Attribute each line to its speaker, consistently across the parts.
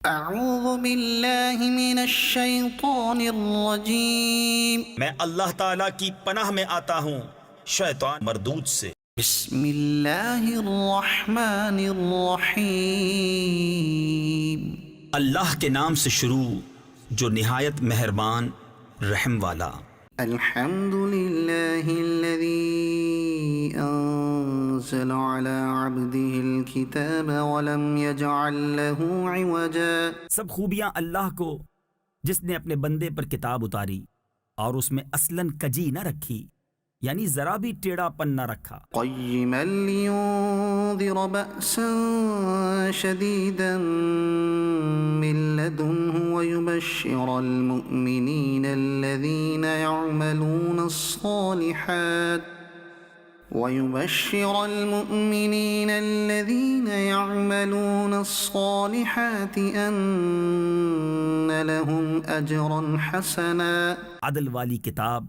Speaker 1: اعوذ باللہ من الشیطان الرجیم
Speaker 2: میں اللہ تعالیٰ کی پناہ میں آتا ہوں شیطان مردود سے۔
Speaker 1: بسم اللہ الرحمن الرحیم
Speaker 2: اللہ کے نام سے شروع جو نہایت مہربان رحم والا۔
Speaker 1: الحمد للہ الذی انزل على عبده الكتاب ولم يجعل له عوجا۔
Speaker 3: سب خوبیاں اللہ کو جس نے اپنے بندے پر کتاب اتاری اور اس میں اصلاً کجی نہ رکھی، یعنی ذرا بھی ٹیڑھا پن نہ رکھا۔
Speaker 1: قیما لینذر بأسا شدیدا من لدنه ويبشر المؤمنین الذین يعملون الصالحات ان لهم اجرا حسنا۔
Speaker 3: عدل والی کتاب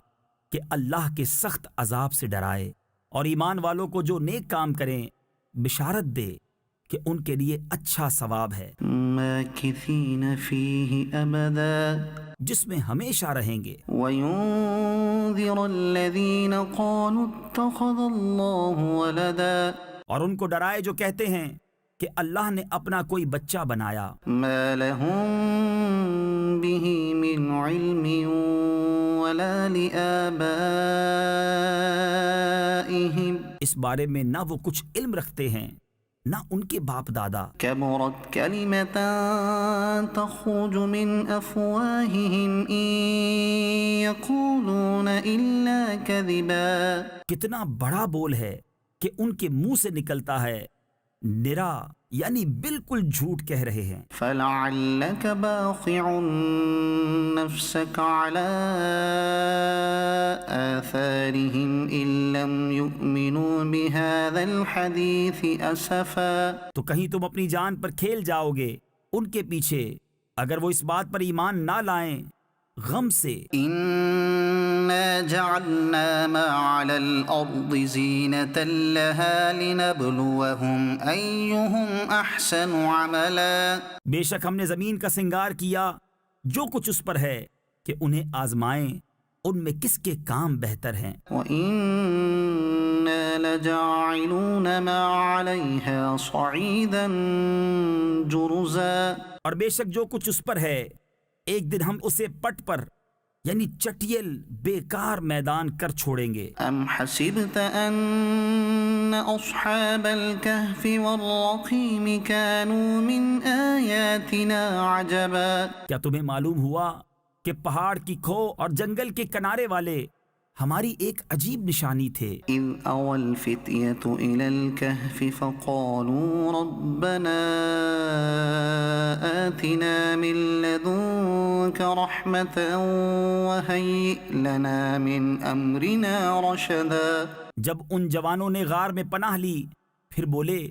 Speaker 3: کہ اللہ کے سخت عذاب سے ڈرائے اور ایمان والوں کو جو نیک کام کریں بشارت دے کہ ان کے لیے اچھا ثواب ہے،
Speaker 1: ماکثین فیہ ابدا،
Speaker 3: جس میں ہمیشہ رہیں گے۔
Speaker 1: وینذر الذین قالوا اتخذ اللہ ولدا،
Speaker 3: اور ان کو ڈرائے جو کہتے ہیں کہ اللہ نے اپنا کوئی بچہ بنایا۔
Speaker 1: ما لهم به من علم ولا لآبائهم،
Speaker 3: اس بارے میں نہ وہ کچھ علم رکھتے ہیں نہ ان کے باپ دادا۔
Speaker 1: کبرت کلمۃ تخرج من افواہہم ان یقولون الا کذبا،
Speaker 3: کتنا بڑا بول ہے کہ ان کے منہ سے نکلتا ہے نرا، یعنی بالکل جھوٹ کہہ رہے ہیں۔
Speaker 1: فلعلک باخع نفسک علی آثارہم ان لم یؤمنوا بہذا الحدیث اسفا،
Speaker 3: تو کہیں تم اپنی جان پر کھیل جاؤ گے ان کے پیچھے اگر وہ اس بات پر ایمان نہ لائیں غم سے۔
Speaker 1: انا جعلنا ما على الارض زینة لها لنبلوهم ایہم احسن عملا،
Speaker 3: بے شک ہم نے زمین کا سنگار کیا جو کچھ اس پر ہے کہ انہیں آزمائیں ان میں کس کے کام بہتر ہیں۔
Speaker 1: وَإِنَّا لَجَاعِلُونَ مَا عَلَيْهَا صَعِيدًا جُرُزًا،
Speaker 3: اور بے شک جو کچھ اس پر ہے ایک دن ہم اسے پٹ پر یعنی چٹیل بیکار میدان کر چھوڑیں گے۔
Speaker 1: ام حسبت ان اصحاب الكهف والرقیم كانوا من آیاتنا عجبا،
Speaker 3: کیا تمہیں معلوم ہوا کہ پہاڑ کی کھو اور جنگل کے کنارے والے ہماری ایک عجیب نشانی تھے؟
Speaker 1: اذ اوى الفتية الى الكهف فقالوا ربنا آتنا من لدنك رحمة وهيئ لنا من امرنا رشدا،
Speaker 3: جب ان جوانوں نے غار میں پناہ لی پھر بولے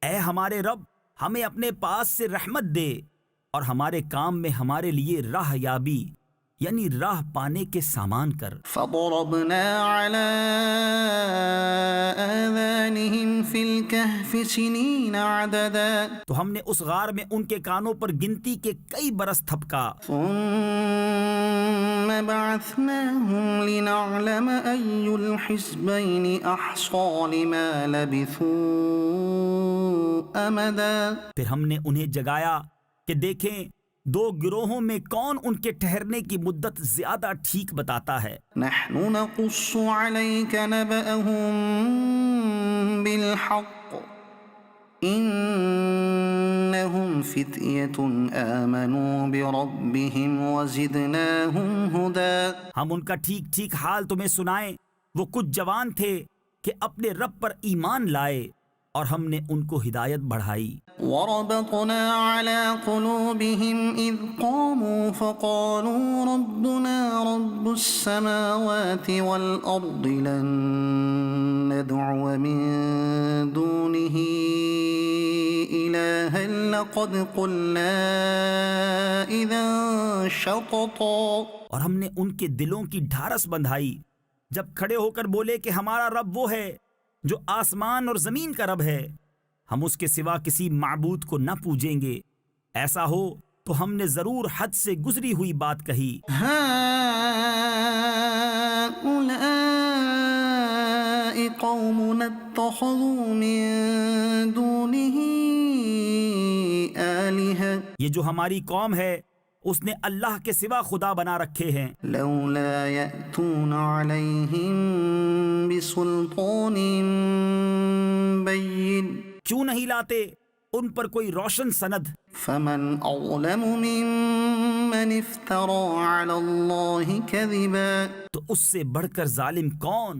Speaker 3: اے ہمارے رب ہمیں اپنے پاس سے رحمت دے اور ہمارے کام میں ہمارے لیے راہ یابی یعنی راہ پانے کے سامان کر۔
Speaker 1: فضربنا على آذانهم في الكهف سنين عددا،
Speaker 3: تو ہم نے اس غار میں ان کے کانوں پر گنتی کے کئی برس تھپکا۔
Speaker 1: ثم بعثناهم لنعلم أي الحزبين أحصى لما لبثوا أمدا،
Speaker 3: پھر ہم نے انہیں جگایا کہ دیکھیں دو گروہوں میں کون ان کے ٹھہرنے کی مدت زیادہ ٹھیک بتاتا ہے۔
Speaker 1: نحن نقص عليك نبأهم بالحق إنهم فتية آمنوا بربهم وزدناهم هدى،
Speaker 3: ہم ان کا ٹھیک ٹھیک حال تمہیں سنائیں، وہ کچھ جوان تھے کہ اپنے رب پر ایمان لائے اور ہم نے ان کو ہدایت بڑھائی۔
Speaker 1: وربطنا على قلوبهم إذ قاموا فقالوا ربنا رب السماوات والأرض لن ندعو من دونه إلها لقد قلنا إذا شططا،
Speaker 3: اور ہم نے ان کے دلوں کی ڈھارس بندھائی جب کھڑے ہو کر بولے کہ ہمارا رب وہ ہے جو آسمان اور زمین کا رب ہے، ہم اس کے سوا کسی معبود کو نہ پوجیں گے، ایسا ہو تو ہم نے ضرور حد سے گزری ہوئی بات کہی۔
Speaker 1: هؤلاء قومنا اتخذوا من دونه آلهة
Speaker 3: یہ جو ہماری قوم ہے اس نے اللہ کے سوا خدا بنا رکھے ہیں۔
Speaker 1: لولا يأتون عليهم بسلطان بين
Speaker 3: کیوں نہیں لاتے ان پر کوئی روشن سند؟
Speaker 1: فمن أظلم ممن افترى على الله كذبا
Speaker 3: تو اس سے بڑھ کر ظالم کون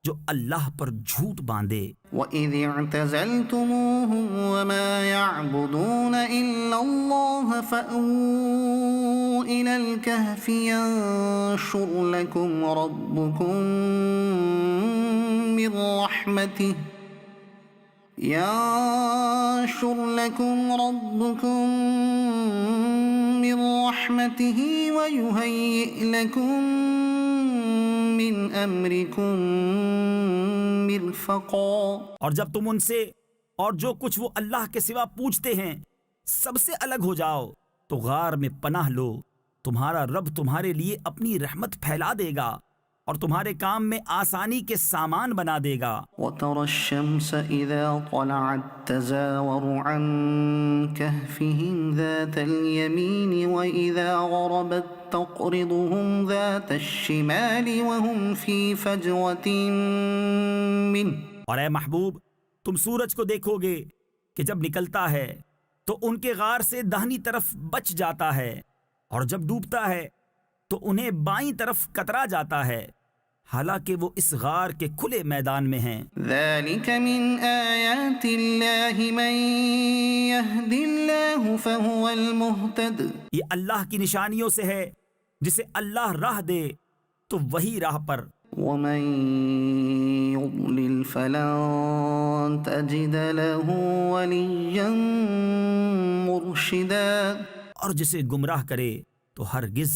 Speaker 3: جو اللہ پر جھوٹ باندھے۔
Speaker 1: وَإِذِ اعْتَزَلْتُمُوهُمْ وَمَا يَعْبُدُونَ إِلَّا اللَّهَ فَأْوُوا إِلَى الْكَهْفِ يَنشُرْ لَكُمْ رَبُّكُمْ من رحمته وَيُهَيِّئْ لَكُمْ من امرکم مرفقا۔
Speaker 3: اور جب تم ان سے اور جو کچھ وہ اللہ کے سوا پوچھتے ہیں سب سے الگ ہو جاؤ تو غار میں پناہ لو، تمہارا رب تمہارے لیے اپنی رحمت پھیلا دے گا اور تمہارے کام میں آسانی کے سامان بنا دے گا۔
Speaker 1: وَتَرَى الشَّمْسَ إِذَا طَلَعَتْ تَزَاوَرُ عَنْ كَهْفِهِمْ ذَاتَ الْيَمِينِ وَإِذَا غَرَبَتْ تَقْرِضُهُمْ ذَاتَ الشِّمَالِ وَهُمْ فِي فَجْوَةٍ مِّنْهُ۔
Speaker 3: اور اے محبوب تم سورج کو دیکھو گے کہ جب نکلتا ہے تو ان کے غار سے داہنی طرف بچ جاتا ہے اور جب ڈوبتا ہے تو انہیں بائیں طرف کترا جاتا ہے، حالانکہ وہ اس غار کے کھلے میدان میں ہیں۔
Speaker 1: ذَلِكَ مِنْ آيَاتِ اللَّهِ مَنْ يَهْدِ اللَّهُ فَهُوَ الْمُهْتَدِ۔
Speaker 3: یہ اللہ کی نشانیوں سے ہے، جسے اللہ راہ دے تو وہی راہ پر،
Speaker 1: وَمَنْ يُضْلِلْ فَلَنْ تَجِدَ لَهُ وَلِيًّا مُرْشِدًا۔
Speaker 3: اور جسے گمراہ کرے تو ہرگز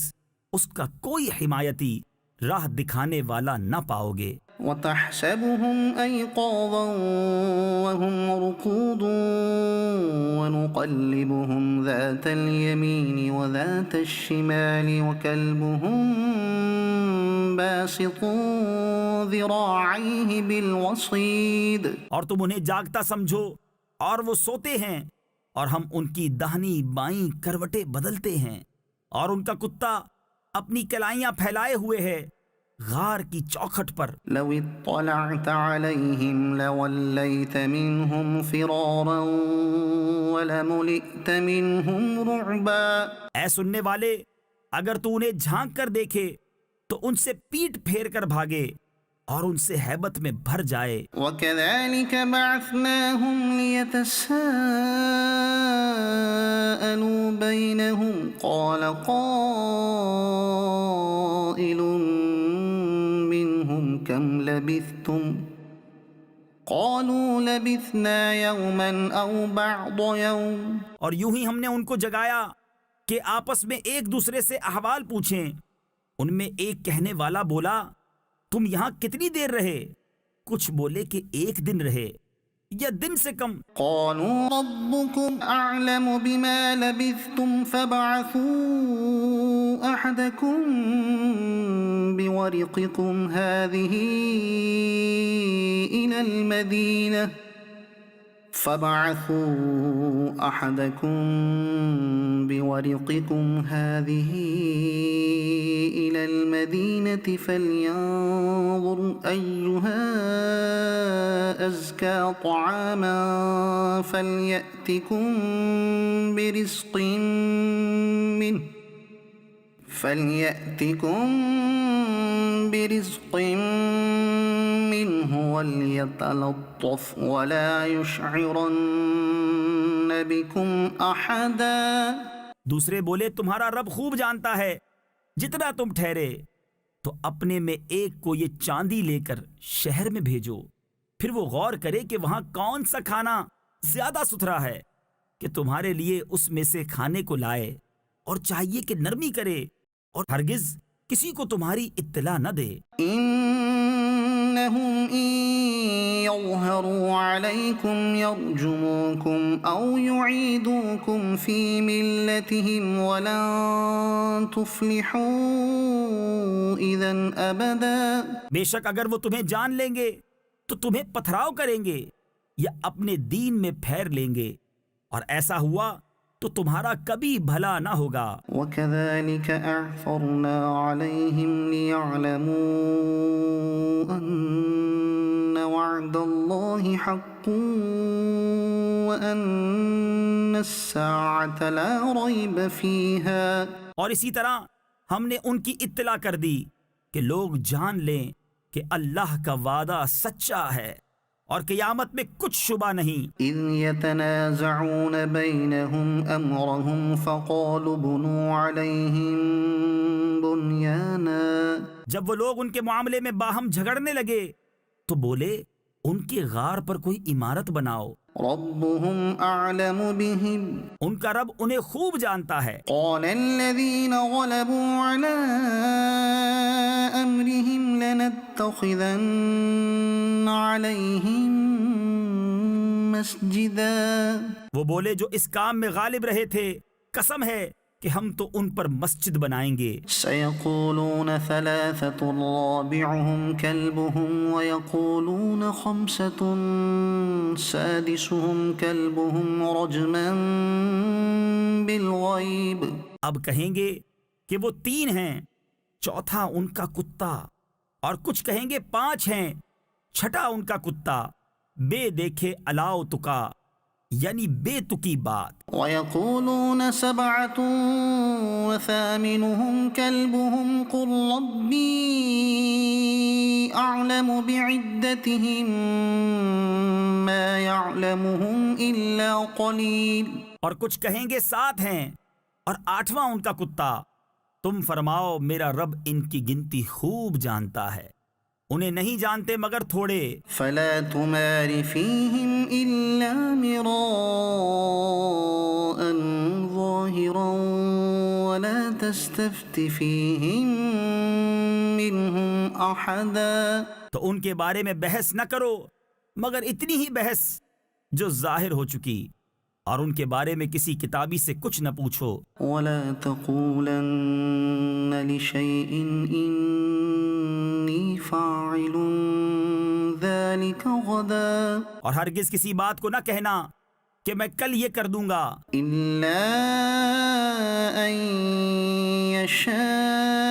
Speaker 3: اس کا کوئی حمایتی راہ دکھانے والا نہ پاؤ گے۔
Speaker 1: وَتَحْسَبُهُمْ أَيْقَاظًا وَهُمْ رُقُودٌ وَنُقَلِّبُهُمْ ذَاتَ الْيَمِينِ وَذَاتَ الشِّمَالِ وَكَلْبُهُمْ بَاسِطٌ ذِرَاعَيْهِ بِالْوَصِيدِ۔
Speaker 3: اور تم انہیں جاگتا سمجھو اور وہ سوتے ہیں، اور ہم ان کی داہنی بائیں کروٹیں بدلتے ہیں، اور ان کا کتا اپنی کلائیاں پھیلائے ہوئے ہے غار کی چوکھٹ پر۔
Speaker 1: لو اطلعت علیہم لولیت منہم فرارا ولملئت منہم رعبا۔
Speaker 3: اے سننے والے اگر تو انہیں جھانک کر دیکھے تو ان سے پیٹ پھیر کر بھاگے اور ان سے ہیبت میں بھر جائے۔
Speaker 1: وَكَذَلِكَ بَعَثْنَاهُمْ لِيَتَسَاءَلُوا بَيْنَهُمْ قَالَ قَائِلٌ مِّنْهُمْ كَمْ لَبِثْتُمْ قَالُوا لَبِثْنَا يَوْمًا أَوْ بَعْضَ يَوْمٍ۔
Speaker 3: اور یوں ہی ہم نے ان کو جگایا کہ آپس میں ایک دوسرے سے احوال پوچھیں۔ ان میں ایک کہنے والا بولا تم یہاں کتنی دیر رہے؟ کچھ بولے کہ ایک دن رہے یا دن سے کم۔
Speaker 1: قالوا ربكم أعلم بما لبثتم فابعثوا أحدكم بورقكم هذه إلى المدينة فلينظر أيها أزكى طعاما فليأتكم برزق منه وليتلطف ولا يشعرن بكم أحدا۔
Speaker 3: دوسرے بولے تمہارا رب خوب جانتا ہے جتنا تم ٹھہرے، تو اپنے میں ایک کو یہ چاندی لے کر شہر میں بھیجو، پھر وہ غور کرے کہ وہاں کون سا کھانا زیادہ ستھرا ہے کہ تمہارے لیے اس میں سے کھانے کو لائے، اور چاہیے کہ نرمی کرے اور ہرگز کسی کو تمہاری اطلاع نہ دے۔
Speaker 1: إن إنهم إن يظهروا عليكم يرجموكم أو يعيدوكم في ملتهم ولن تفلحوا إذا أبدا.
Speaker 3: بے شک اگر وہ تمہیں جان لیں گے تو تمہیں پتھراؤ کریں گے یا اپنے دین میں پھیر لیں گے، اور ایسا ہوا تو تمہارا کبھی بھلا نہ ہوگا.
Speaker 1: وكذلك أعثرنا عليهم ليعلموا أن وعد الله حق وأن الساعة لا ريب فيها.
Speaker 3: اور اسی طرح ہم نے ان کی اطلاع کر دی کہ لوگ جان لیں کہ اللہ کا وعدہ سچا ہے اور قیامت میں کچھ شبہ نہیں.
Speaker 1: إذ يتنازعون بينهم أمرهم فقالوا بنوا عليهم بنيانا.
Speaker 3: جب وہ لوگ ان کے معاملے میں باہم جھگڑنے لگے تو بولے ان کے غار پر کوئی عمارت بناؤ،
Speaker 1: ربهم أعلم بهم.
Speaker 3: ان کا رب انہیں خوب جانتا ہے.
Speaker 1: قال الذين غلبوا على أمرهم لنتخذن عليهم مسجدا.
Speaker 3: وہ بولے جو اس کام میں غالب رہے تھے، قسم ہے کہ ہم تو ان پر مسجد بنائیں گے.
Speaker 1: سيقولون ثلاثة رابعهم كلبهم ويقولون خمسة سادسهم كلبهم رجما بالغيب.
Speaker 3: اب کہیں گے کہ وہ 3 ہیں، چوتھا ان کا کتا، اور کچھ کہیں گے 5 ہیں، چھٹا ان کا کتا، بے دیکھے الاؤ تکا، یعنی بے تکی بات.
Speaker 1: ويقولون 7 وثامنهم كلبهم قل ربي أعلم بعدتهم ما يعلمهم إلا قليل.
Speaker 3: اور کچھ کہیں گے 7 ہیں اور 8واں ان کا کتا. تم فرماؤ میرا رب ان کی گنتی خوب جانتا ہے، انہیں نہیں جانتے مگر تھوڑے.
Speaker 1: فلا تمار فيهم إلا مراء ظاهرا ولا تستفت فيهم منهم أحدا.
Speaker 3: تو ان کے بارے میں بحث نہ کرو مگر اتنی ہی بحث جو ظاہر ہو چکی، اور ان کے بارے میں کسی کتابی سے کچھ نہ پوچھو.
Speaker 1: ولا تقولن لشيء إني فاعل ذلك غدا.
Speaker 3: اور ہرگز کسی بات کو نہ کہنا کہ میں کل یہ کر دوں گا،
Speaker 1: إلا أن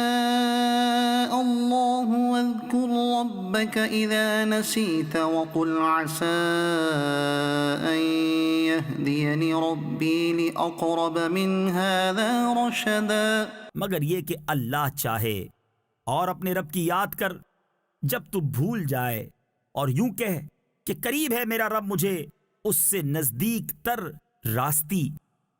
Speaker 1: يشاء الله. واذكر ربك إذا نسيت وقل عسى أن يهديني ربي لأقرب من هذا رشدا.
Speaker 3: مگر یہ کہ اللہ چاہے، اور اپنے رب کی یاد کر جب تو بھول جائے، اور یوں کہہ کہ قریب ہے میرا رب مجھے اس سے نزدیک تر راستی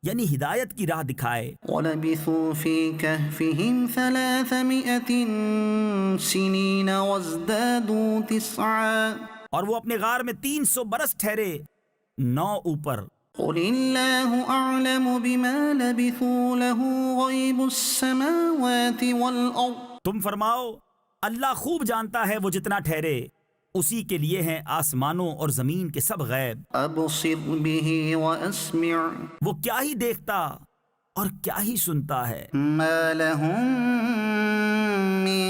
Speaker 3: یعنی ہدایت کی راہ دکھائے.
Speaker 1: ولبثوا في كهفهم 300 سنين وازدادوا 9.
Speaker 3: اور وہ اپنے غار میں 300 برس ٹھہرے 9 اوپر.
Speaker 1: قل الله أعلم بما لبثوا له غيب السماوات والأرض.
Speaker 3: تم فرماؤ اللہ خوب جانتا ہے وہ جتنا ٹھہرے، اسی کے لیے ہیں آسمانوں اور زمین کے سب غیب.
Speaker 1: أبصر به وأسمع.
Speaker 3: وہ کیا ہی دیکھتا اور کیا ہی سنتا ہے.
Speaker 1: ما لهم من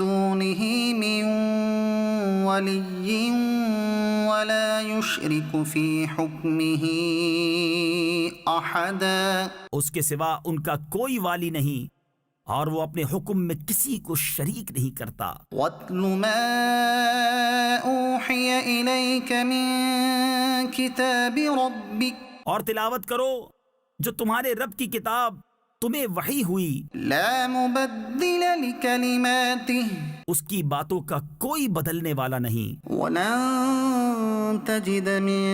Speaker 1: دونه من ولي ولا يشرك في حكمه أحدا.
Speaker 3: اس کے سوا ان کا کوئی والی نہیں، اور وہ اپنے حکم میں کسی کو شریک نہیں کرتا.
Speaker 1: واتل ما أوحي إليك من كتاب ربك.
Speaker 3: اور تلاوت کرو جو تمہارے رب کی کتاب تمہیں وحی ہوئی،
Speaker 1: لا مبدل لكلماته.
Speaker 3: اس کی باتوں کا کوئی بدلنے والا نہیں.
Speaker 1: ولن تجد من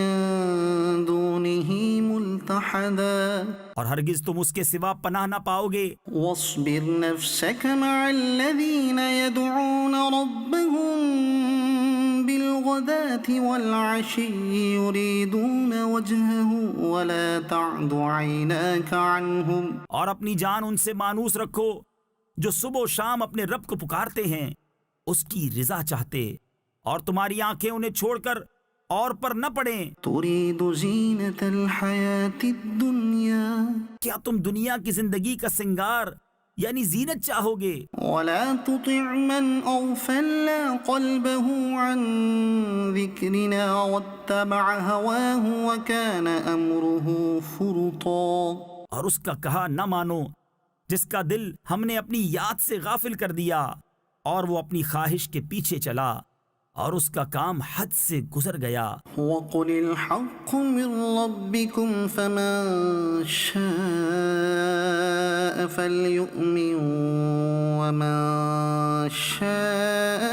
Speaker 1: دونه ملتحدا.
Speaker 3: اور ہرگز تم اس کے سوا پناہ نہ پاؤ گے.
Speaker 1: واصبر نفسك مع الذين يدعون ربهم بالغداة والعشي يريدون وجهه ولا تعد عيناك عنهم.
Speaker 3: اور اپنی جان ان سے مانوس رکھو جو صبح و شام اپنے رب کو پکارتے ہیں، اس کی رضا چاہتے اور تمہاری آنکھیں انہیں چھوڑ کر اور پر نہ پڑیں۔
Speaker 1: تريد زينة الحياة الدنيا
Speaker 3: کیا تم دنیا کی زندگی کا سنگار یعنی زینت چاہو گے؟
Speaker 1: ولا تطع من أغفلنا قلبه عن ذكرنا واتبع هواه وكان أمره فرطا،
Speaker 3: اور اس کا کہا نہ مانو جس کا دل ہم نے اپنی یاد سے غافل کر دیا اور وہ اپنی خواہش کے پیچھے چلا اور اس کا کام حد سے گزر گیا۔
Speaker 1: وقل الحق من ربكم فمن شاء فليؤمن ومن شاء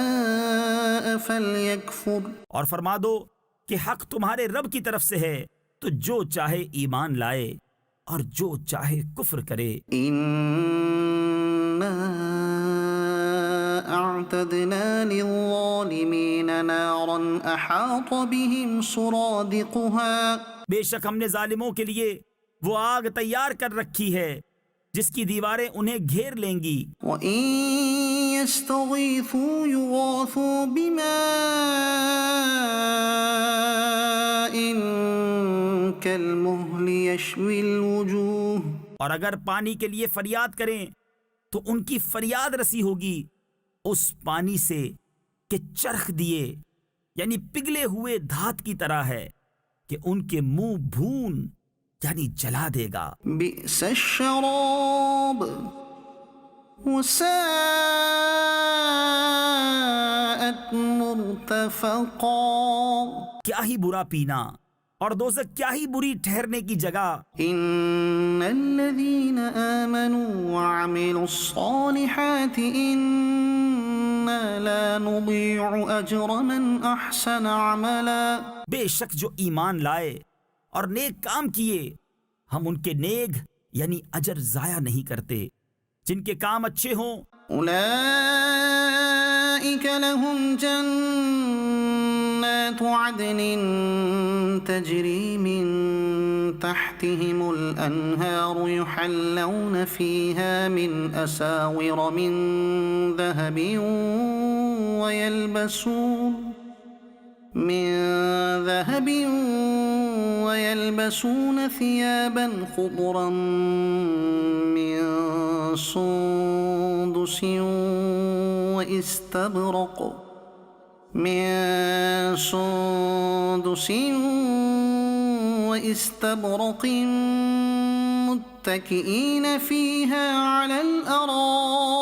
Speaker 1: فليكفر،
Speaker 3: اور فرما دو کہ حق تمہارے رب کی طرف سے ہے، تو جو چاہے ایمان لائے اور جو چاہے کفر کرے۔
Speaker 1: إنا أعتدنا للظالمين نارا أحاط بهم سرادقها،
Speaker 3: بے شک ہم نے ظالموں کے لیے وہ آگ تیار کر رکھی ہے جس کی دیواریں انہیں گھیر لیں گی۔
Speaker 1: وإن يستغيثوا يغاثوا بماء كالمهل يشوي الوجوه،
Speaker 3: اور اگر پانی کے لیے فریاد کریں تو ان کی فریاد رسی ہوگی اس پانی سے کہ چرخ دیے یعنی پگھلے ہوئے دھات کی طرح ہے کہ ان کے منہ بھون یعنی جلا دے گا۔
Speaker 1: بئس الشراب وساءت مرتفقا،
Speaker 3: کیا ہی برا پینا اور دوزخ کیا ہی بری ٹھہرنے کی جگہ۔
Speaker 1: إن الذين آمنوا وعملوا الصالحات إنا لا نضيع أجر من أحسن عملا،
Speaker 3: بے شک جو ایمان لائے اور نیک کام کیے ہم ان کے نیک یعنی اجر ضائع نہیں کرتے۔ جن کے کام اچھے ہوں
Speaker 1: أولئك لهم جنات عدن تجري من تحتهم الأنهار يحلون فيها من أساور من ذهب ويلبسون ثيابا خضرا من سندس واستبرق متكئين فيها على الأرائك،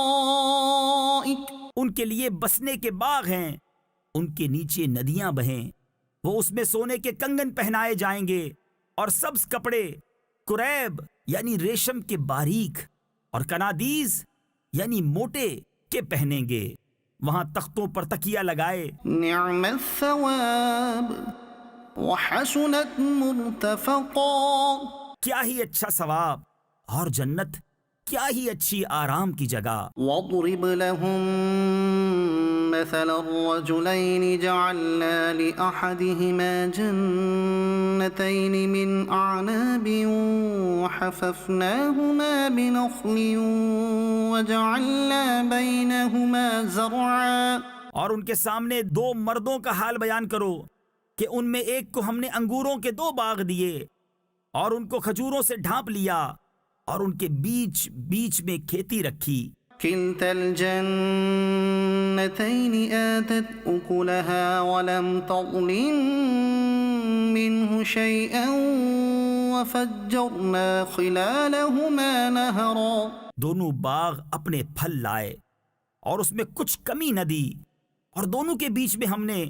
Speaker 3: ان کے لیے بسنے کے باغ ہیں، ان کے نیچے ندیاں بہیں، وہ اس میں سونے کے کنگن پہنائے جائیں گے اور سبز کپڑے کریب یعنی ریشم کے باریک اور کنادیز یعنی موٹے کے پہنیں گے، وہاں تختوں پر تکیہ لگائے۔
Speaker 1: نعم الثواب وحسنت مرتفقا،
Speaker 3: کیا ہی اچھا ثواب اور جنت کیا ہی اچھی آرام کی جگہ۔
Speaker 1: واضرب لهم مثل الرجلين جعلنا لأحدهما جنتين من أعناب وحففناهما بنخل وجعلنا بينهما زرعا،
Speaker 3: اور ان کے سامنے دو مردوں کا حال بیان کرو کہ ان میں ایک کو ہم نے انگوروں کے 2 باغ دیے اور ان کو کھجوروں سے ڈھانپ لیا اور ان کے بیچ بیچ میں کھیتی رکھی۔
Speaker 1: كلتا الجنتين آتت أكلها ولم تظلم منه شيئا وفجرنا خلالهما نهرا،
Speaker 3: دونوں باغ اپنے پھل لائے اور اس میں کچھ کمی نہ دی اور دونوں کے بیچ میں ہم نے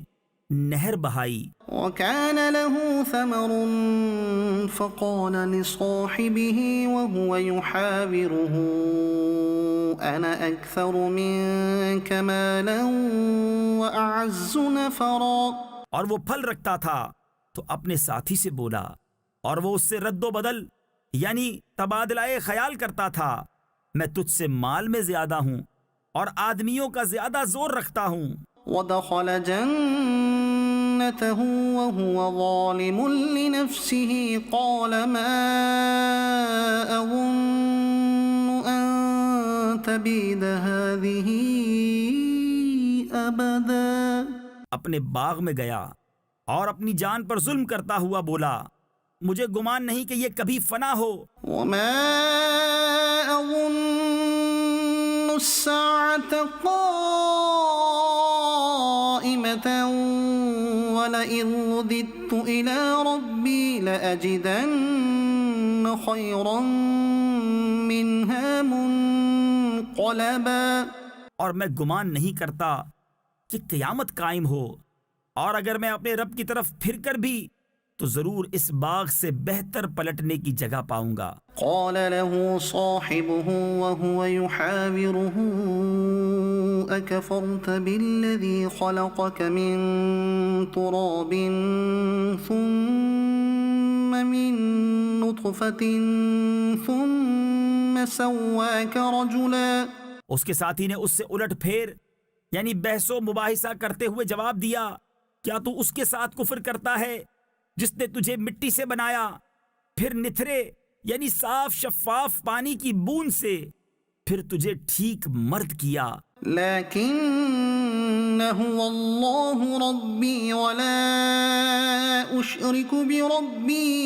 Speaker 3: نہر بہائی۔
Speaker 1: وكان له ثمر فقال لصاحبه وهو يحاوره أنا أكثر منك مالا وأعز نفرا،
Speaker 3: اور وہ پھل رکھتا تھا تو اپنے ساتھی سے بولا اور وہ اس سے رد و بدل یعنی تبادلہ خیال کرتا تھا، میں تجھ سے مال میں زیادہ ہوں اور آدمیوں کا زیادہ زور رکھتا ہوں۔
Speaker 1: ودخل جنته وهو ظالم لنفسه قال ما أظن أن تبيد هذه أبدا،
Speaker 3: اپنے باغ میں گیا اور اپنی جان پر ظلم کرتا ہوا بولا مجھے گمان نہیں کہ یہ کبھی فنا ہو،
Speaker 1: وما أظن الساعة قائمة ولئن رددت إلى ربي لأجدن خيرا منها منقلبا۔
Speaker 3: اور میں گمان نہیں کرتا کہ قیامت قائم ہو، اور اگر میں اپنے رب کی طرف پھر کر بھی تو ضرور اس باغ سے بہتر پلٹنے کی جگہ پاؤں گا۔
Speaker 1: قال له صاحبه وهو يحاوره أكفرت بالذي خلقك من تراب ثم من نطفة ثم سواك رجلا۔
Speaker 3: اس کے ساتھی نے اس سے الٹ پھیر یعنی بحث و مباحثہ کرتے ہوئے جواب دیا کیا تو اس کے ساتھ کفر کرتا ہے جس نے تجھے مٹی سے بنایا، پھر نتھرے یعنی صاف شفاف پانی کی بوند سے، پھر تجھے ٹھیک مرد کیا۔
Speaker 1: لكن هو الله ربي ولا أشرك بربي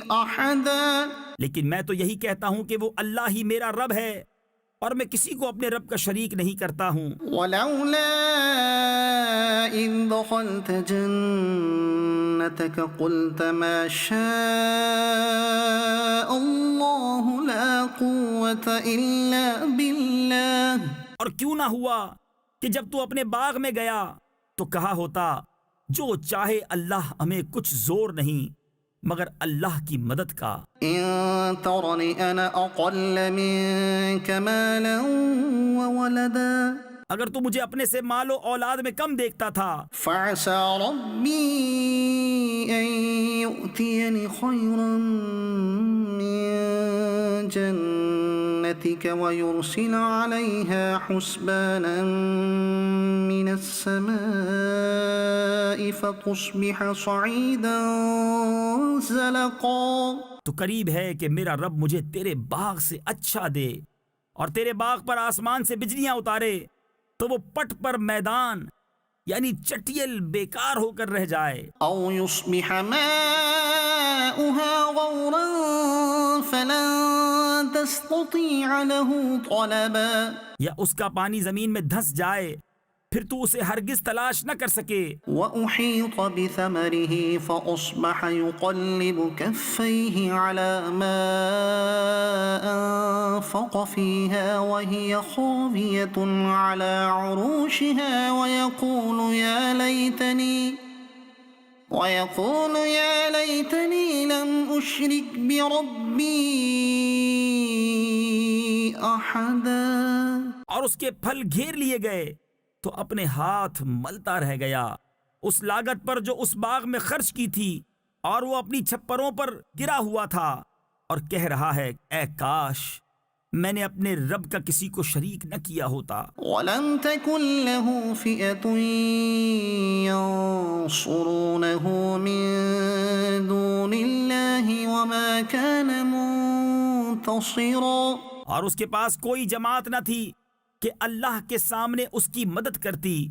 Speaker 1: أحدا۔
Speaker 3: لیکن میں تو یہی کہتا ہوں کہ وہ اللہ ہی میرا رب ہے اور میں کسی کو اپنے رب کا شریک نہیں کرتا ہوں۔
Speaker 1: ولولا إذ دخلت جنتك قلت ما شاء الله لا قوة إلا بالله۔
Speaker 3: اور کیوں نہ ہوا کہ جب تو اپنے باغ میں گیا تو کہا ہوتا جو چاہے اللہ، ہمیں کچھ زور نہیں مگر اللہ کی مدد کا۔
Speaker 1: إن ترني أنا أقل منك مالا وولدا۔
Speaker 3: اگر تو مجھے اپنے سے مال و اولاد میں کم دیکھتا تھا
Speaker 1: فعسى ربي أن يؤتيني خيرا من جنتك ويرسل عليها حسبانا من السماء فتصبح صعيدا زلقا۔
Speaker 3: تو قریب ہے کہ میرا رب مجھے تیرے باغ سے اچھا دے اور تیرے باغ پر آسمان سے بجلیاں اتارے تو وہ پٹ پر میدان یعنی چٹیل بیکار ہو کر رہ جائے۔
Speaker 1: أو يصبح ماؤها غورا فلن تستطيع له طلبا۔
Speaker 3: یا اس کا پانی زمین میں دھس جائے پھر تو اسے ہرگز تلاش نہ کر سکے۔
Speaker 1: وأحيط بثمره فأصبح يقلب كفيه على ما أنفق فيها وهي خاوية على عروشها ويقول يا ليتني لم أشرك بربي أحدا۔
Speaker 3: اور اس کے پھل گھیر لیے گئے تو اپنے ہاتھ ملتا رہ گیا اس لاگت پر جو اس باغ میں خرچ کی تھی، اور وہ اپنی چھپروں پر گرا ہوا تھا اور کہہ رہا ہے اے کاش میں نے اپنے رب کا کسی کو شریک نہ کیا ہوتا۔
Speaker 1: وَلَمْ تَكُنْ لَهُ فِئَةٌ يَنصُرُونَهُ مِن دُونِ اللَّهِ وَمَا كَانَ مُنتَصِرًا۔
Speaker 3: اور اس کے پاس کوئی جماعت نہ تھی کہ اللہ کے سامنے اس کی مدد کرتی،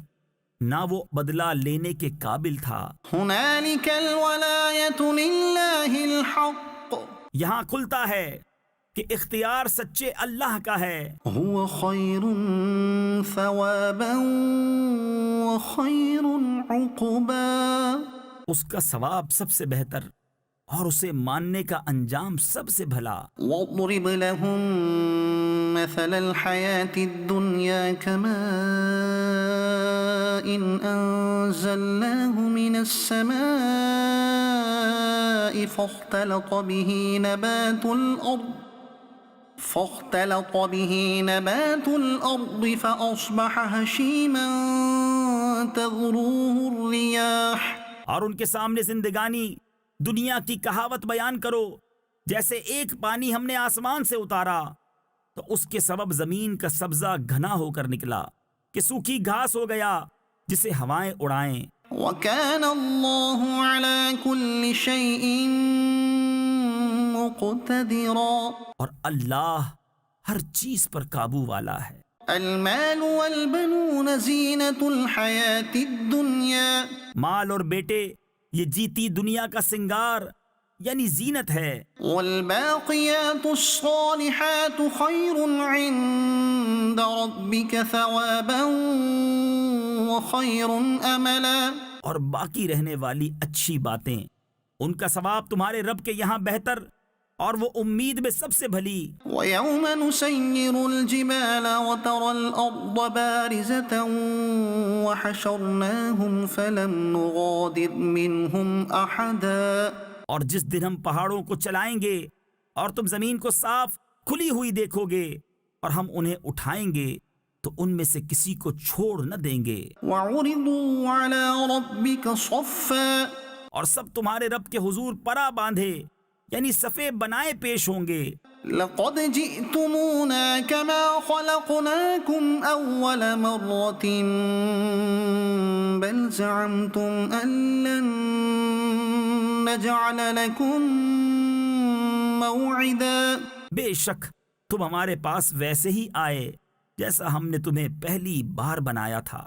Speaker 3: نہ وہ بدلہ لینے کے قابل تھا۔
Speaker 1: هُنَالِكَ الْوَلَایَةُ لِلَّهِ الْحَقِّ۔
Speaker 3: یہاں کھلتا ہے کہ اختیار سچے اللہ کا ہے۔
Speaker 1: هُوَ خَيْرٌ ثَوَابًا وَخَيْرٌ عُقْبًا۔
Speaker 3: اس کا ثواب سب سے بہتر اور اسے ماننے کا انجام سب سے بھلا۔
Speaker 1: وَاضْرِبْ لَهُم مَّثَلَ الْحَيَاةِ الدُّنْيَا كَمَاءٍ أَنزَلْنَاهُ مِنَ السَّمَاءِ فاختلط به نبات الأرض فأصبح هشيما تذروه الرياح۔
Speaker 3: اور ان کے سامنے زندگانی دنیا کی کہاوت بیان کرو جیسے ایک پانی ہم نے آسمان سے اتارا تو اس کے سبب زمین کا سبزہ گھنا ہو کر نکلا کہ سوکھی گھاس ہو گیا جسے ہوائیں اڑائیں۔
Speaker 1: وَكَانَ اللَّهُ عَلَى كُلِّ شَيْءٍ مُقْتَدِرًا۔
Speaker 3: اور اللہ ہر چیز پر قابو والا ہے۔
Speaker 1: المال والبنون زینۃ الحیاۃ الدنیا،
Speaker 3: مال اور بیٹے یہ جیتی دنیا کا سنگار یعنی زینت ہے،
Speaker 1: والباقیات الصالحات خیر عند ربک ثوابا وخیر املا، اور
Speaker 3: باقی رہنے والی اچھی باتیں ان کا ثواب تمہارے رب کے یہاں بہتر اور وہ امید میں سب سے بھلی۔
Speaker 1: وَيَوْمَ نُسَيِّرُ الْجِبَالَ وَتَرَى الْأَرْضَ بَارِزَةً وَحَشَرْنَاهُمْ فَلَمْ نُغَادِرْ مِنْهُمْ أَحَدًا،
Speaker 3: اور جس دن ہم پہاڑوں کو چلائیں گے اور تم زمین کو صاف کھلی ہوئی دیکھو گے اور ہم انہیں اٹھائیں گے تو ان میں سے کسی کو چھوڑ نہ دیں گے،
Speaker 1: وَعُرِضُوا عَلَى رَبِّكَ صَفًّا،
Speaker 3: اور سب تمہارے رب کے حضور پرا باندھے یعنی صفے بنائے پیش ہوں گے۔
Speaker 1: لَقَدْ جِئْتُمُونَا كَمَا خَلَقْنَاكُمْ أَوَّلَ مَرَّةٍ بَلْ زَعَمْتُمْ أَن لَّن نَّجْعَلَ لَكُم مَّوْعِدًا،
Speaker 3: بے شک تم ہمارے پاس ویسے ہی آئے جیسا ہم نے تمہیں پہلی بار بنایا تھا،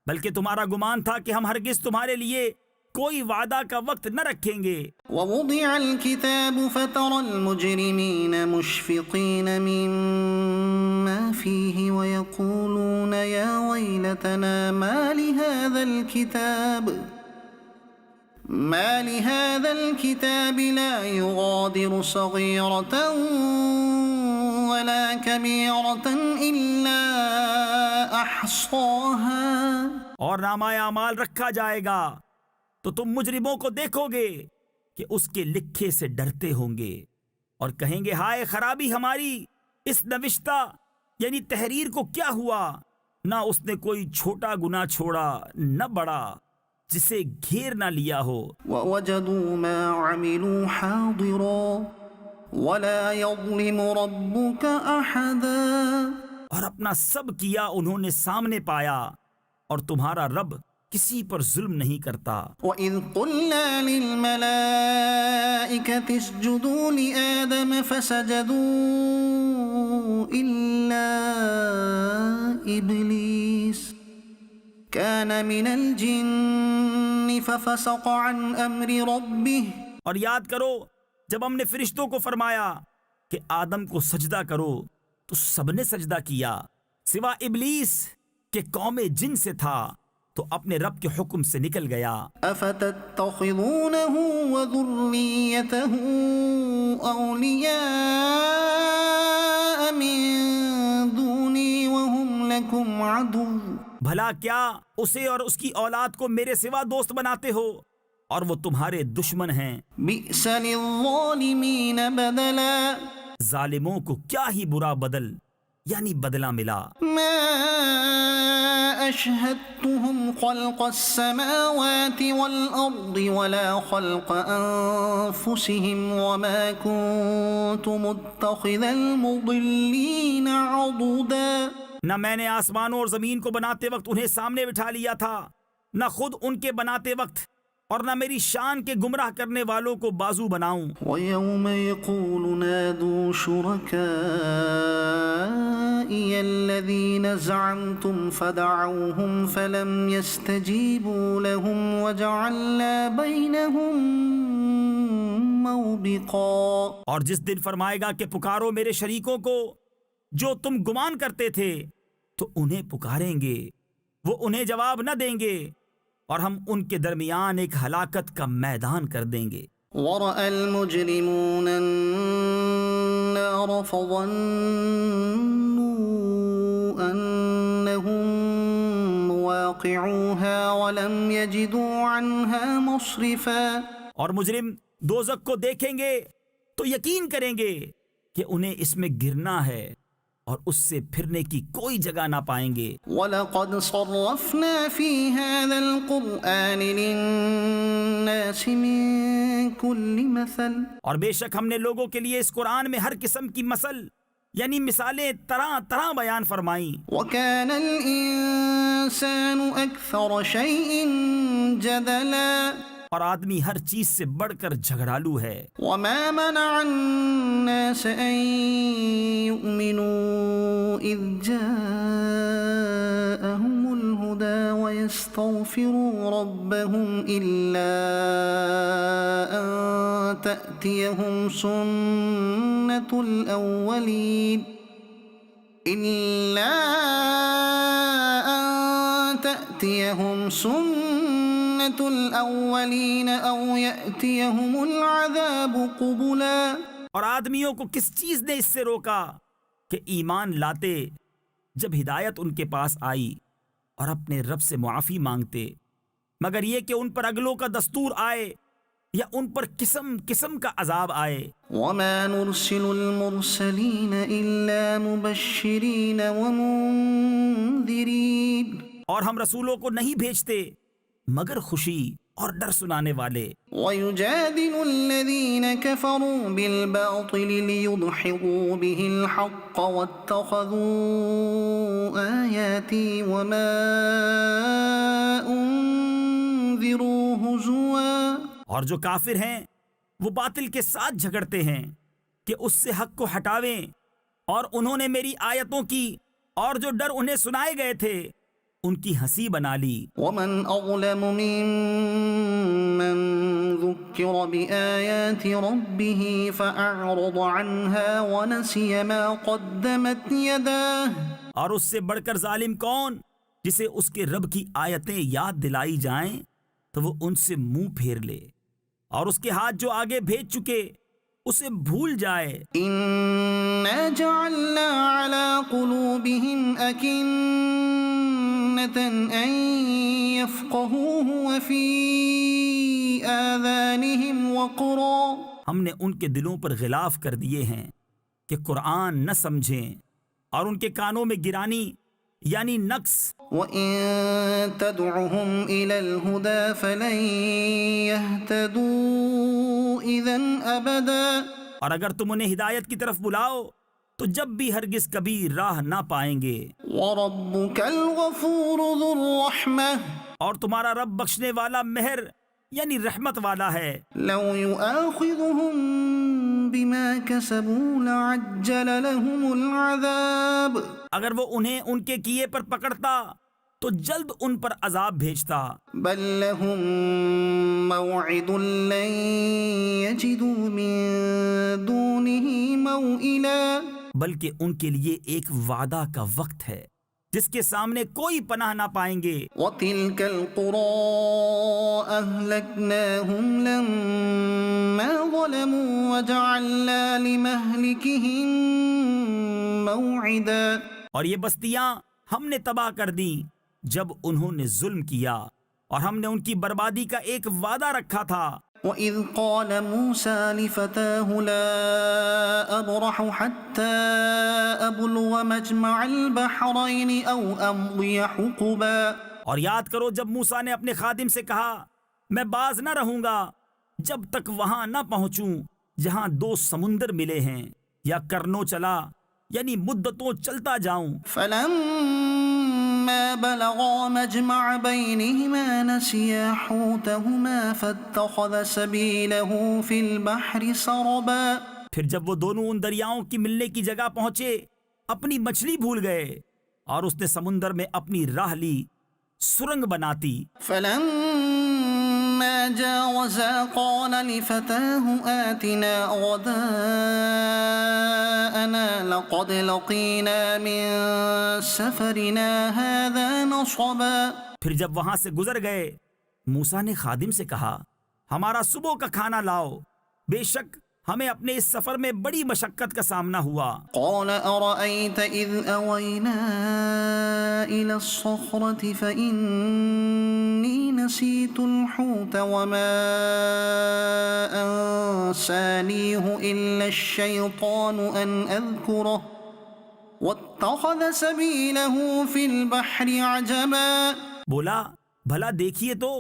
Speaker 3: بلکہ تمہارا گمان تھا کہ ہم ہرگز تمہارے لیے کوئی وعدہ کا وقت نہ رکھیں گے۔
Speaker 1: وَوُضِعَ الْكِتَابُ فَتَرَى الْمُجْرِمِينَ مُشْفِقِينَ مِمَّا فِيهِ وَيَقُولُونَ يَا وَيْلَتَنَا ما لهذا الكتاب لا يغادر صغيرة ولا كبيرة إلا أحصاها،
Speaker 3: اور نامہ اعمال رکھا جائے گا تو تم مجرموں کو دیکھو گے کہ اس کے لکھے سے ڈرتے ہوں گے اور کہیں گے ہائے خرابی ہماری، اس نوشتہ یعنی تحریر کو کیا ہوا، نہ اس نے کوئی چھوٹا گناہ چھوڑا نہ بڑا جسے گھیر نہ لیا ہو۔
Speaker 1: وَوَجَدُوا مَا عَمِلُوا حَاضِرًا وَلَا يَظْلِمُ رَبُّكَ أَحَدًا،
Speaker 3: اور اپنا سب کیا انہوں نے سامنے پایا اور تمہارا رب کسی پر ظلم نہیں کرتا۔
Speaker 1: وَإِذْ قُلْنَا لِلْمَلَائِكَةِ اسْجُدُوا لِآدَمَ فَسَجَدُوا إِلَّا إِبْلِيسَ كَانَ مِنَ الْجِنِّ فَفَسَقَ عَنْ أَمْرِ رَبِّهِ،
Speaker 3: اور یاد کرو جب ہم نے فرشتوں کو فرمایا کہ آدم کو سجدہ کرو تو سب نے سجدہ کیا سوا ابلیس کہ قوم جن سے تھا تو اپنے رب کے حکم سے نکل گیا۔
Speaker 1: أَفَتَتَّخِذُونَهُ وَذُرِّيَّتَهُ أَوْلِيَاءَ مِن دُونِي وَهُمْ لَكُمْ عَدُوٌّ،
Speaker 3: بھلا کیا اسے اور اس کی اولاد کو میرے سوا دوست بناتے ہو اور وہ تمہارے دشمن ہیں۔
Speaker 1: بِئْسَ لِلظَّالِمِينَ بَدَلًا،
Speaker 3: ظالموں کو کیا ہی برا بدل یعنی بدلہ ملا۔
Speaker 1: مَا أَشْهَدتُّهُمْ خَلْقَ السَّمَاوَاتِ وَالْأَرْضِ وَلَا خَلْقَ أَنفُسِهِمْ وَمَا كُنتُ مُتَّخِذَ الْمُضِلِّينَ عَضُدًا،
Speaker 3: نہ میں نے آسمانوں اور زمین کو بناتے وقت انہیں سامنے بٹھا لیا تھا، نہ خود ان کے بناتے وقت، اور نہ میری شان کے گمراہ کرنے والوں کو بازو بناؤں۔
Speaker 1: وَيَوْمَ يَقُولُ نَادُوا شُرَكَائِيَ الَّذِينَ زَعَمْتُمْ فَدَعَوْهُمْ فَلَمْ يَسْتَجِيبُوا لَهُمْ وَجَعَلْنَا بَيْنَهُمْ مَوْبِقًا،
Speaker 3: اور جس دن فرمائے گا کہ پکارو میرے شریکوں کو جو تم گمان کرتے تھے تو انہیں پکاریں گے، وہ انہیں جواب نہ دیں گے اور ہم ان کے درمیان ایک ہلاکت کا میدان کر دیں گے۔
Speaker 1: وَرَأَى الْمُجْرِمُونَ النَّارَ فَظَنُّوا أَنَّهُمْ مُوَاقِعُوهَا وَلَمْ يَجِدُوا عَنْهَا مَصْرِفًا، اور
Speaker 3: مجرم دوزخ کو دیکھیں گے تو یقین کریں گے کہ انہیں اس میں گرنا ہے اور اس سے پھرنے کی کوئی جگہ نہ پائیں گے۔
Speaker 1: وَلَقَدْ صَرَّفْنَا فِي هَذَا الْقُرْآنِ لِلنَّاسِ مِنْ كُلِّ مَثَلٍ،
Speaker 3: اور بے شک ہم نے لوگوں کے لیے اس قرآن میں ہر قسم کی مثل یعنی مثالیں طرح طرح بیان فرمائیں۔
Speaker 1: وَكَانَ الْإِنسَانُ أَكْثَرَ شَيْءٍ جَدَلًا،
Speaker 3: اور آدمی ہر چیز سے بڑھ کر جھگڑالو ہے۔
Speaker 1: وَمَا مَنَعَ النَّاسَ أَن يُؤْمِنُوا إِذْ جَاءَهُمُ يستغفروا ربهم إلا أن تأتيهم سنة الأولين أو يأتيهم العذاب قبلا۔
Speaker 3: اور آدمیوں کو کس چیز نے اس سے روکا کہ ایمان لاتے جب ہدایت ان کے پاس آئی اور اپنے رب سے معافی مانگتے، مگر یہ کہ ان پر اگلوں کا دستور آئے یا ان پر قسم قسم کا عذاب آئے۔
Speaker 1: وما نرسل المرسلين إلا مبشرين ومنذرين،
Speaker 3: اور ہم رسولوں کو نہیں بھیجتے مگر خوشی اور ڈر سنانے والے۔
Speaker 1: ويجادل الذين كفروا بالباطل ليدحضوا به الحق واتخذوا آياتي وما أنذروا هزوا۔
Speaker 3: اور جو کافر ہیں وہ باطل کے ساتھ جھگڑتے ہیں کہ اس سے حق کو ہٹاویں، اور انہوں نے میری آیتوں کی اور جو ڈر انہیں سنائے گئے تھے ان کی ہنسی بنا لی۔
Speaker 1: ومن أظلم ممن ذكر بآيات ربه فأعرض عنها ونسي ما قدمت يداه۔
Speaker 3: اور اس سے بڑھ کر ظالم کون جسے اس کے رب کی آیتیں یاد دلائی جائیں تو وہ ان سے منہ پھیر لے اور اس کے ہاتھ جو آگے بھیج چکے اسے بھول جائے۔
Speaker 1: إنا جعلنا على قلوبهم أكنة أن يفقهوه وفي آذانهم وقرا۔
Speaker 3: ہم نے ان کے دلوں پر غلاف کر دیے ہیں کہ قرآن نہ سمجھیں، اور ان کے کانوں میں گرانی یعنی نقص۔
Speaker 1: وَإِن تَدْعُهُمْ إِلَى الْهُدَى فَلَن يَهْتَدُوا إِذًا أَبَدًا۔
Speaker 3: اور اگر تم انہیں ہدایت کی طرف بلاؤ تو جب بھی ہرگز کبھی راہ نہ پائیں گے۔
Speaker 1: وَرَبُّكَ الْغَفُورُ ذُو الرَّحْمَةِ،
Speaker 3: اور تمہارا رب بخشنے والا مہر یعنی رحمت والا ہے۔
Speaker 1: لَوْ يُؤَاخِذُهُم بِمَا كَسَبُوا لَعَجَّلَ لَهُمُ الْعَذَابَ،
Speaker 3: اگر وہ انہیں ان کے کیے پر پکڑتا تو جلد ان پر عذاب بھیجتا۔
Speaker 1: بل لهم موعد لن يجدوا من دونه موئلا،
Speaker 3: بلکہ ان کے لیے ایک وعدہ کا وقت ہے جس کے سامنے کوئی پناہ نہ پائیں گے۔
Speaker 1: وتلك القرى أهلكناهم لما ظلموا وجعلنا لمهلكهم موعدا،
Speaker 3: اور یہ بستیاں ہم نے تباہ کر دیں جب انہوں نے ظلم کیا، اور ہم نے ان کی بربادی کا ایک وعدہ رکھا تھا۔
Speaker 1: وَإِذْ قَالَ مُوسَى لِفَتَاهُ لَا أَبْرَحُ حَتَّى أَبْلُغَ مَجْمَعَ الْبَحْرَيْنِ أَوْ أَمْضِيَ حُقُبًا،
Speaker 3: اور یاد کرو جب موسیٰ نے اپنے خادم سے کہا میں باز نہ رہوں گا جب تک وہاں نہ پہنچوں جہاں دو سمندر ملے ہیں، یا کرنوں چلا یعنی مدتوں چلتا جاؤں۔
Speaker 1: فَلَمَّا بَلَغَا مَجْمَعَ بَيْنِهِمَا نَسِيَا حُوتَهُمَا فَاتَّخَذَ سَبِيلَهُ فِي الْبَحْرِ سَرَبًا،
Speaker 3: پھر جب وہ دونوں ان دریاؤں کی ملنے کی جگہ پہنچے اپنی مچھلی بھول گئے، اور اس نے سمندر میں اپنی راہ لی سرنگ بناتی۔
Speaker 1: فَلَمَّا جَاوَزَا قَالَ لِفَتَاهُ آتِنَا غَدَاءَنَا لَقَدْ لَقِينَا مِن سَفَرِنَا هَذَا نَصَبًا،
Speaker 3: پھر جب وہاں سے گزر گئے موسیٰ نے خادم سے کہا ہمارا صبح کا کھانا لاؤ، بے شک ہمیں اپنے اس سفر میں بڑی مشقت کا سامنا ہوا۔
Speaker 1: قال أرأيت إذ أوينا إلى الصخرة فإني نسيت الحوت وما أنسانيه إلا الشيطان أن أذكره واتخذ سبيله في البحر عجبا۔
Speaker 3: بولا بھلا دیکھیے تو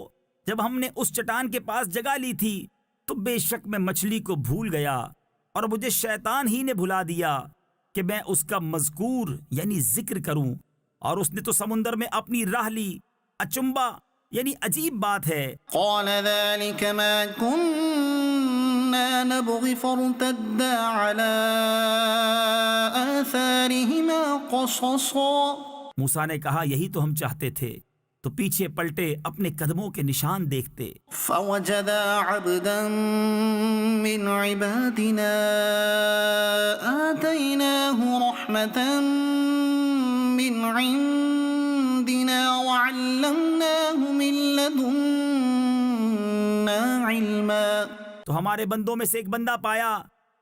Speaker 3: جب ہم نے اس چٹان کے پاس جگہ لی تھی تو بے شک میں مچھلی کو بھول گیا، اور مجھے شیطان ہی نے بھلا دیا کہ میں اس کا مذکور یعنی ذکر کروں، اور اس نے تو سمندر میں اپنی راہ لی اچنبا یعنی عجیب بات ہے۔
Speaker 1: قال ذلك ما كنا نبغي فارتدا على آثارهما قصصا۔
Speaker 3: موسیٰ نے کہا یہی تو ہم چاہتے تھے، تو پیچھے پلٹے اپنے قدموں کے نشان دیکھتے.
Speaker 1: فوجدا عبدا من عبادنا آتيناه رحمة من عندنا وعلمناه من لدنا علما.
Speaker 3: تو ہمارے بندوں میں سے ایک بندہ پایا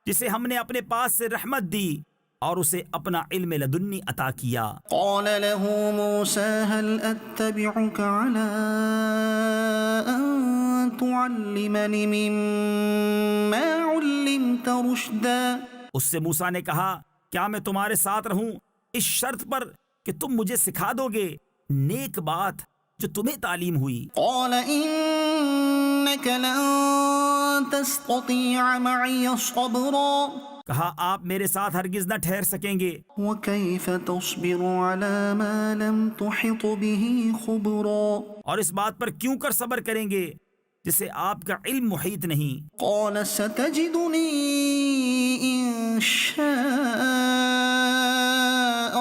Speaker 3: جسے ہم نے اپنے پاس سے رحمت دی اور اسے اپنا علم لدنی عطا کیا.
Speaker 1: قال له موسى هل أتبعك على أن تعلمني مما علمت رشدا.
Speaker 3: اس سے موسیٰ نے کہا کیا میں تمہارے ساتھ رہوں اس شرط پر کہ تم مجھے سکھا دو گے نیک بات جو تمہیں تعلیم ہوئی.
Speaker 1: قال إنك لن تستطيع معي صبرا.
Speaker 3: کہا آپ میرے ساتھ ہرگز نہ ٹھہر سکیں گے.
Speaker 1: وكيف تصبر على ما لم تحط به خبرا.
Speaker 3: اور اس بات پر کیوں کر صبر کریں گے جسے آپ کا علم محیط نہیں.
Speaker 1: قال ستجدني إن شاء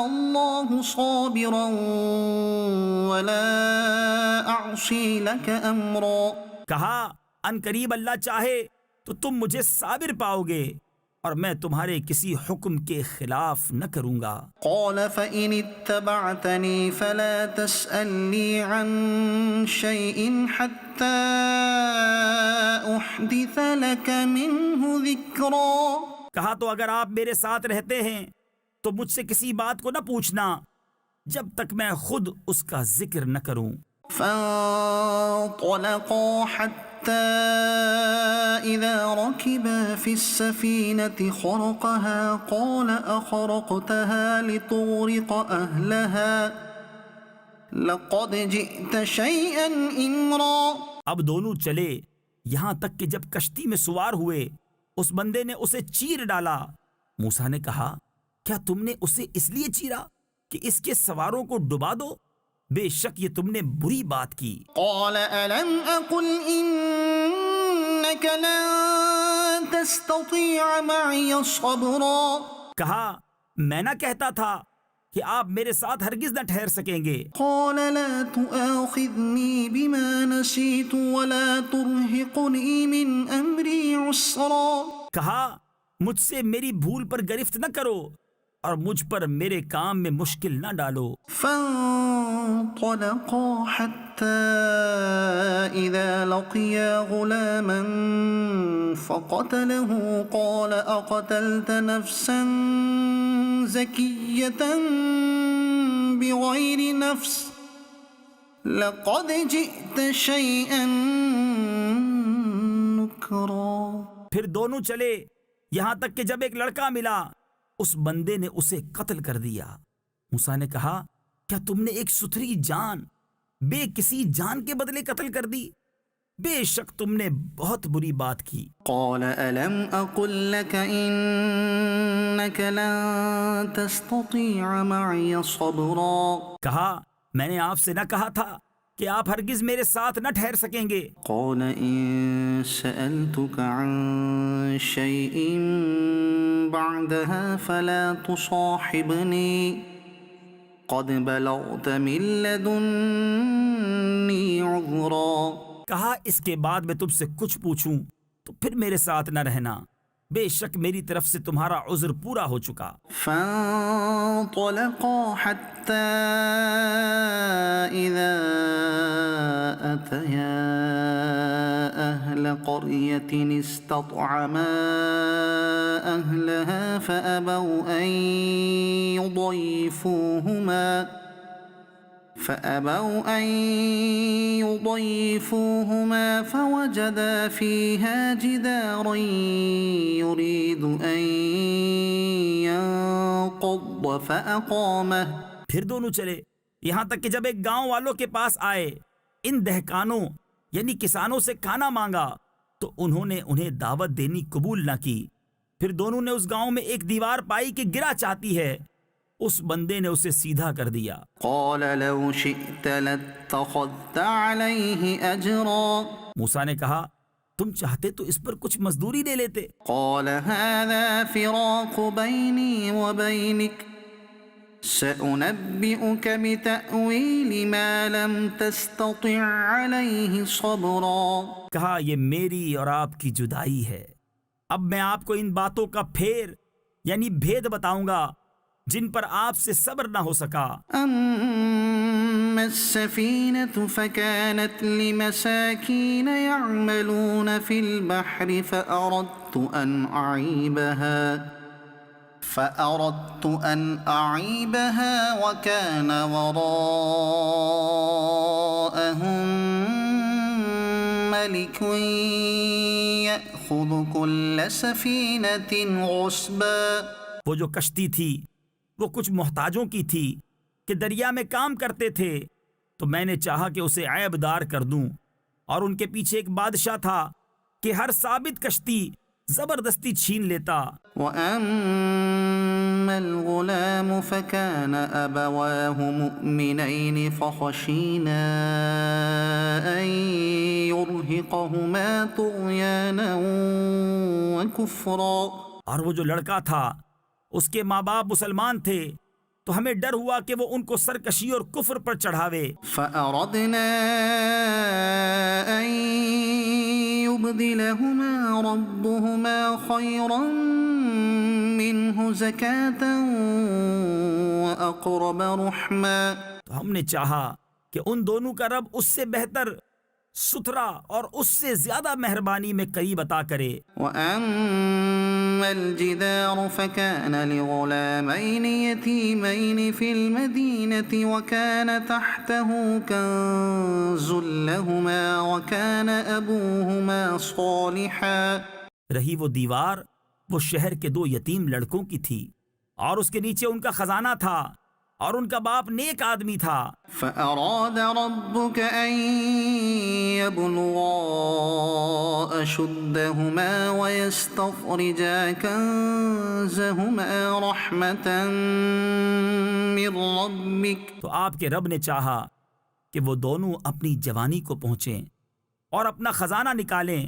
Speaker 1: الله صابرا ولا أعصي لك أمرا.
Speaker 3: کہا ان قریب اللہ چاہے تو تم مجھے صابر پاؤ گے اور میں تمہارے کسی حکم کے خلاف نہ کروں گا.
Speaker 1: قال فإن اتبعتني فلا تسألني عن شيء حتى أحدث لك منه ذكرا.
Speaker 3: کہا تو اگر آپ میرے ساتھ رہتے ہیں تو مجھ سے کسی بات کو نہ پوچھنا جب تک میں خود اس کا ذکر نہ کروں.
Speaker 1: فانطلقا حتى إذا ركبا في السفينة خرقها قال أخرقتها لتغرق أهلها لقد جئت شيئا إمرا.
Speaker 3: اب دونوں چلے یہاں تک کہ جب کشتی میں سوار ہوئے اس بندے نے اسے چیر ڈالا. موسیٰ نے کہا کیا تم نے اسے اس لیے چیرا کہ اس کے سواروں کو ڈبا دو؟ بے شک یہ تم نے بری بات کی.
Speaker 1: قال ألم أقل إنك لن تستطيع معي صبرا.
Speaker 3: کہا میں نہ کہتا تھا کہ آپ میرے ساتھ ہرگز نہ ٹھہر سکیں گے.
Speaker 1: قال لا تؤاخذني بما نسيت ولا ترهقني من أمري عسرا.
Speaker 3: کہا مجھ سے میری بھول پر گرفت نہ کرو اور مجھ پر میرے کام میں مشکل نہ ڈالو.
Speaker 1: فانطلقا حتى إذا لقيا غلاما فقتله قال أقتلت نفسا زكية بغير نفس لقد جئت شيئا نكرا.
Speaker 3: پھر دونوں چلے یہاں تک کہ جب ایک لڑکا ملا اس بندے نے اسے قتل کر دیا. موسیٰ نے کہا کیا تم نے ایک ستھری جان بے کسی جان کے بدلے قتل کر دی؟ بے شک تم نے بہت بری بات کی.
Speaker 1: قال ألم أقل لك إنك لن تستطيع معي صبرا.
Speaker 3: کہا میں نے آپ سے نہ کہا تھا کہ آپ ہرگز میرے ساتھ نہ ٹھہر سکیں گے.
Speaker 1: قال إن سألتك عن شيء بعدها فلا تصاحبني قد بلغت من لدني عذرا.
Speaker 3: کہا اس کے بعد میں تم سے کچھ پوچھوں تو پھر میرے ساتھ نہ رہنا بے شک میری طرف سے تمہارا عذر پورا ہو چکا.
Speaker 1: فانطلقا حتى إذا أتيا أهل قرية استطعما أهلها فأبوا أن يضيفوهما فوجدا فيها جدارا يريد أن ينقض فأقامه.
Speaker 3: پھر دونوں چلے یہاں تک کہ جب ایک گاؤں والوں کے پاس آئے ان دہقانوں یعنی کسانوں سے کھانا مانگا تو انہوں نے انہیں دعوت دینی قبول نہ کی. پھر دونوں نے اس گاؤں میں ایک دیوار پائی کہ گرا چاہتی ہے. اس بندے نے اسے سیدھا کر دیا.
Speaker 1: قال لو شئت لاتخذت عليه اجرا.
Speaker 3: موسیٰ نے کہا تم چاہتے تو اس پر کچھ مزدوری دے لیتے.
Speaker 1: قال هذا فراق بيني وبينك سأنبئك بتأويل ما لم تستطع عليه صبرا.
Speaker 3: کہا یہ میری اور آپ کی جدائی ہے، اب میں آپ کو ان باتوں کا پھیر یعنی بھید بتاؤں گا جن پر آپ سے صبر نہ ہو سکا.
Speaker 1: أما السفينة فكانت لمساكين يعملون في البحر فأردت أن أعيبها وكان وراءهم ملك يأخذ كل سفينة غصبا.
Speaker 3: وہ جو کشتی تھی وہ کچھ محتاجوں کی تھی کہ دریا میں کام کرتے تھے، تو میں نے چاہا کہ اسے عیب دار کر دوں، اور ان کے پیچھے ایک بادشاہ تھا کہ ہر ثابت کشتی زبردستی چھین لیتا.
Speaker 1: وأما الغلام فكان أبواه مؤمنين فخشينا أن يرهقهما طغيانا وكفرا.
Speaker 3: اور وہ جو لڑکا تھا اس کے ماں باپ مسلمان تھے، تو ہمیں ڈر ہوا کہ وہ ان کو سرکشی اور کفر پر چڑھاوے.
Speaker 1: فأردنا أن يبدلهما ربهما خيرا منه زكاة وأقرب رحما.
Speaker 3: تو ہم نے چاہا کہ ان دونوں کا رب اس سے بہتر، ستھرا اور اس سے زیادہ مہربانی میں قریب عطا کرے.
Speaker 1: وأما الجدار فكان لغلامين يتيمين في المدينة وكان تحته كنز لهما وكان أبوهما صالحا.
Speaker 3: رہی وہ دیوار، وہ شہر کے 2 یتیم لڑکوں کی تھی، اور اس کے نیچے ان کا خزانہ تھا، اور ان کا باپ نیک آدمی تھا.
Speaker 1: فأراد ربك أن يبلغا أشدهما ويستخرجا كنزهما رحمة من ربك.
Speaker 3: تو آپ کے رب نے چاہا کہ وہ دونوں اپنی جوانی کو پہنچیں اور اپنا خزانہ نکالیں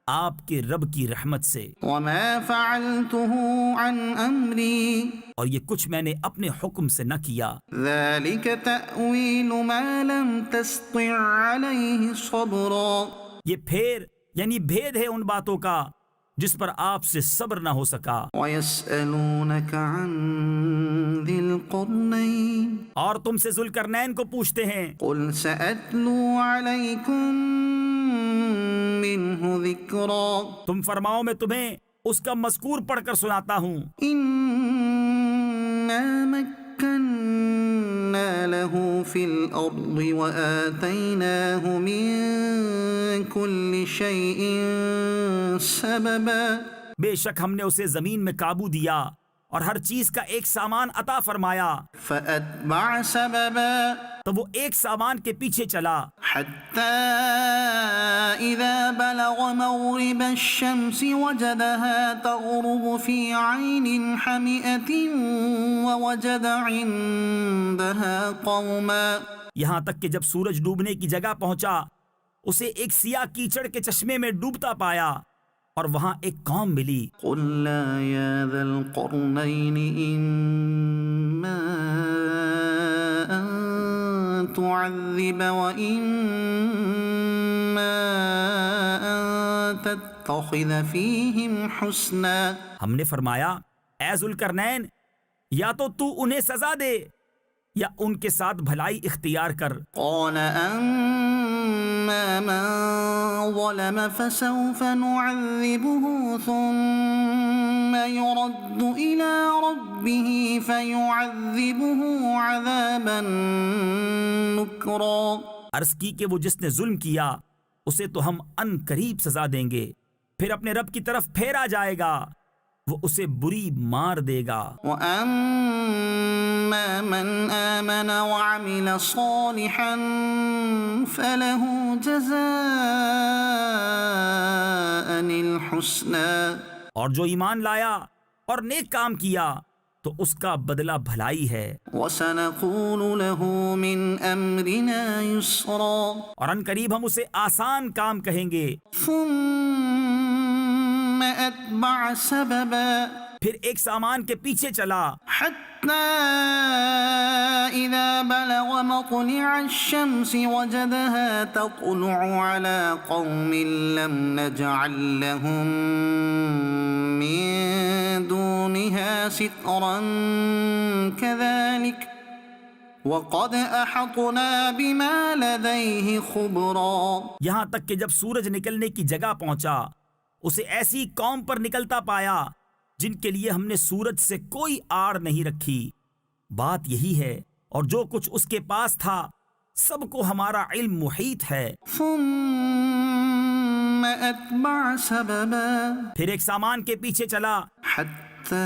Speaker 3: آپ کے رب کی رحمت سے.
Speaker 1: وما فعلته عن أمري.
Speaker 3: اور یہ کچھ میں نے اپنے حکم سے نہ کیا.
Speaker 1: ذلك تأويل ما لم تستطع عليه صبرا.
Speaker 3: یہ پھیر یعنی بھید ہے ان باتوں کا جس پر آپ سے صبر نہ ہو سکا.
Speaker 1: ويسألونك عن ذي القرنين.
Speaker 3: اور تم سے ذوالقرنین کو پوچھتے ہیں.
Speaker 1: قل سأتلو عليكم منه ذكرا.
Speaker 3: تم فرماؤ میں تمہیں اس کا مذکور پڑھ کر سناتا ہوں.
Speaker 1: إنا مكنا له في الأرض وآتيناه من كل شيء سببا.
Speaker 3: بے شک ہم نے اسے زمین میں قابو دیا اور ہر چیز کا ایک سامان عطا فرمایا.
Speaker 1: فأتبع سببا.
Speaker 3: تو وہ ایک سامان کے پیچھے چلا
Speaker 1: حتى إذا بلغ مغرب الشمس وجدها تغرب في عين حمئة ووجد عندها قوما.
Speaker 3: یہاں تک کہ جب سورج ڈوبنے کی جگہ پہنچا اسے ایک سیاہ کیچڑ کے چشمے میں ڈوبتا پایا اور وہاں ایک قوم ملی.
Speaker 1: قلنا يا ذا القرنين إما أن تعذب وإما أن تتخذ فيهم حسنا.
Speaker 3: ہم نے فرمایا اے ذوالقرنین، یا تو انہیں سزا دے یا ان کے ساتھ بھلائی اختیار کر.
Speaker 1: قال أما من ظلم فسوف نعذبه ثم يرد إلى ربه فيعذبه عذابا نكرا.
Speaker 3: عرض کی کہ وہ جس نے ظلم کیا اسے تو ہم ان قریب سزا دیں گے، پھر اپنے رب کی طرف پھیرا جائے گا، وہ اسے بری مار دے گا.
Speaker 1: وَأَمَّا مَنْ آمَنَ وَعَمِلَ صَالِحًا فَلَهُ جَزَاءً الْحُسْنَى.
Speaker 3: اور جو ایمان لایا اور نیک کام کیا تو اس کا بدلہ بھلائی ہے.
Speaker 1: وَسَنَقُولُ لَهُ مِنْ أَمْرِنَا يُسْرًا.
Speaker 3: اور ان قریب ہم اسے آسان کام کہیں گے.
Speaker 1: ثُمَّ أَتْبَعَ سَبَبًا.
Speaker 3: پھر ایک سامان کے پیچھے چلا
Speaker 1: حتى إذا بلغ مطلع الشمس وجدها تطلع على قوم لم نجعل لهم من دونها سترا كذلك وقد أحطنا بما لديه خبرا.
Speaker 3: یہاں تک کہ جب سورج نکلنے کی جگہ پہنچا اسے ایسی قوم پر نکلتا پایا جن کے لیے ہم نے سورج سے کوئی آڑ نہیں رکھی. بات یہی ہے اور جو کچھ اس کے پاس تھا سب کو ہمارا علم محیط ہے.
Speaker 1: ثم أتبع سببا
Speaker 3: پھر ایک سامان کے پیچھے چلا
Speaker 1: حتى